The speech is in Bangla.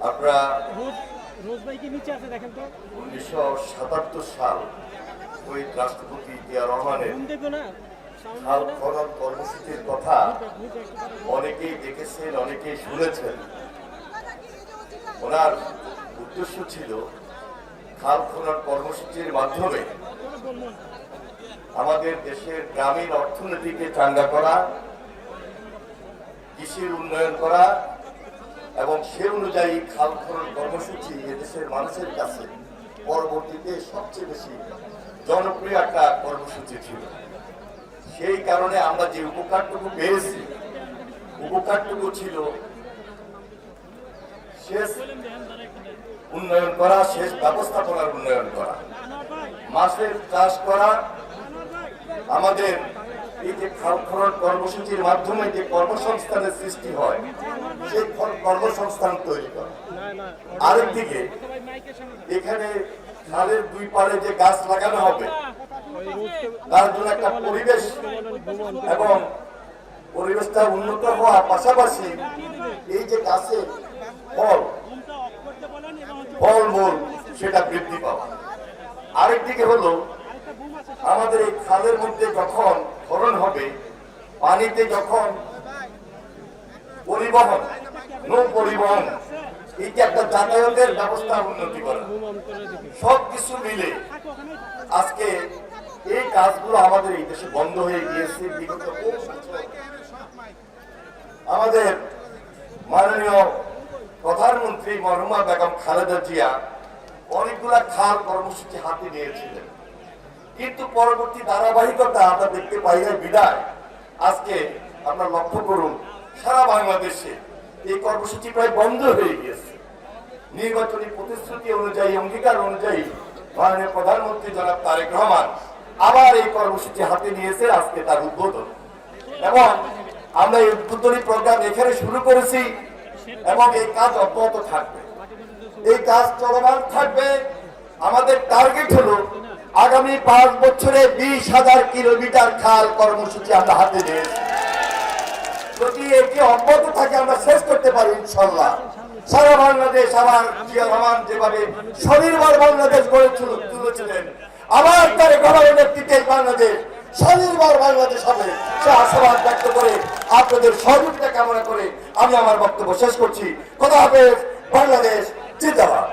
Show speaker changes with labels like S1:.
S1: আপনারা 1977 সাল ওই রাষ্ট্রপতি জিয়া রহমানের খাল খনন কর্মসূচির কথা অনেকেই দেখেছেন, অনেকেই শুনেছেন। ওনার উদ্দেশ্য ছিল খাল খনন কর্মসূচির মাধ্যমে আমাদের দেশের গ্রামীণ অর্থনীতিকে চাঙ্গা করা, কৃষির উন্নয়ন করা এবং সে অনুযায়ী খাল খনন কর্মসূচি এদেশের মানুষের কাছে পরবর্তীতে সবচেয়ে বেশি জনপ্রিয় একটা কর্মসূচি ছিল। সেই কারণে আমরা যে উপকারটুকু পেয়েছি, উপকারটুকু ছিল শেষ উন্নয়ন করা, শেষ ব্যবস্থাপনার উন্নয়ন করা, মাছের চাষ করা, আমাদের এই যে খাল খনন কর্মসূচির মাধ্যমে যে কর্মসংস্থানের সৃষ্টি হয় সেই কর্মসংস্থান তৈরি করা। আরেকদিকে এখানে খালের দুই পাড়ে যে গাছ লাগানো হবে তার জন্য একটা পরিবেশ এবং পরিবেশটা উন্নত হওয়ার পাশাপাশি এই যে গাছের ফলমূল সেটা বৃদ্ধি পাওয়া। আরেকদিকে হলো আমাদের এই খালের মধ্যে যখন খনন হবে, পানিতে যখন পরিবহন, নৌ পরিবহন, এই যে একটা যাতায়াতের ব্যবস্থা উন্নতি করা, সবকিছু মিলে আজকে এই কাজগুলো আমাদের এই দেশে বন্ধ হয়ে গিয়েছে। বিগত আমাদের মাননীয় প্রধানমন্ত্রী মরহুমা বেগম খালেদা জিয়া অনেকগুলা খাল কর্মসূচি হাতে নিয়েছিলেন, কিন্তু পরবর্তী ধারাবাহিকতা আমরা দেখতে পাই না বিদায় আজকে আমরা লক্ষ্য করুন সারা বাংলাদেশে এই কর্মসূচি প্রায় বন্ধ হয়ে গিয়েছে। নির্বাচনী প্রতিশ্রুতি অনুযায়ী, অঙ্গীকার অনুযায়ী মাননীয় প্রধানমন্ত্রী জনাব তারেক রহমান আবার এই কর্মসূচি হাতে নিয়েছে, আজকে তার উদ্বোধন। এবং আমরা এই উদ্বোধনী প্রোগ্রাম এখানে শুরু করেছি এবং এই কাজ অব্যাহত থাকবে, এই কাজ চলমান থাকবে। আমাদের টার্গেট হলো আগামী 5 বছরে 20,000 কিলোমিটার খাল কর্মসূচি আমরা হাতে নিয়েছি। যদি এটি অব্যাহত থাকে আমরা শেষ করতে পারি ইনশাল্লাহ। সারা বাংলাদেশ আবার জিয়া রহমান যেভাবে স্বনির্ভর বাংলাদেশ গড়ে তুলেছিলেন, আবার তার গভর্নমেন্টের নেতৃত্বে বাংলাদেশ স্বনির্ভর বাংলাদেশ হবে সে আশাবাদ ব্যক্ত করে আপনাদের সহযোগিতা কামনা করে আমি আমার বক্তব্য শেষ করছি। খোদা হাফেজ। বাংলাদেশ জিন্দাবাদ।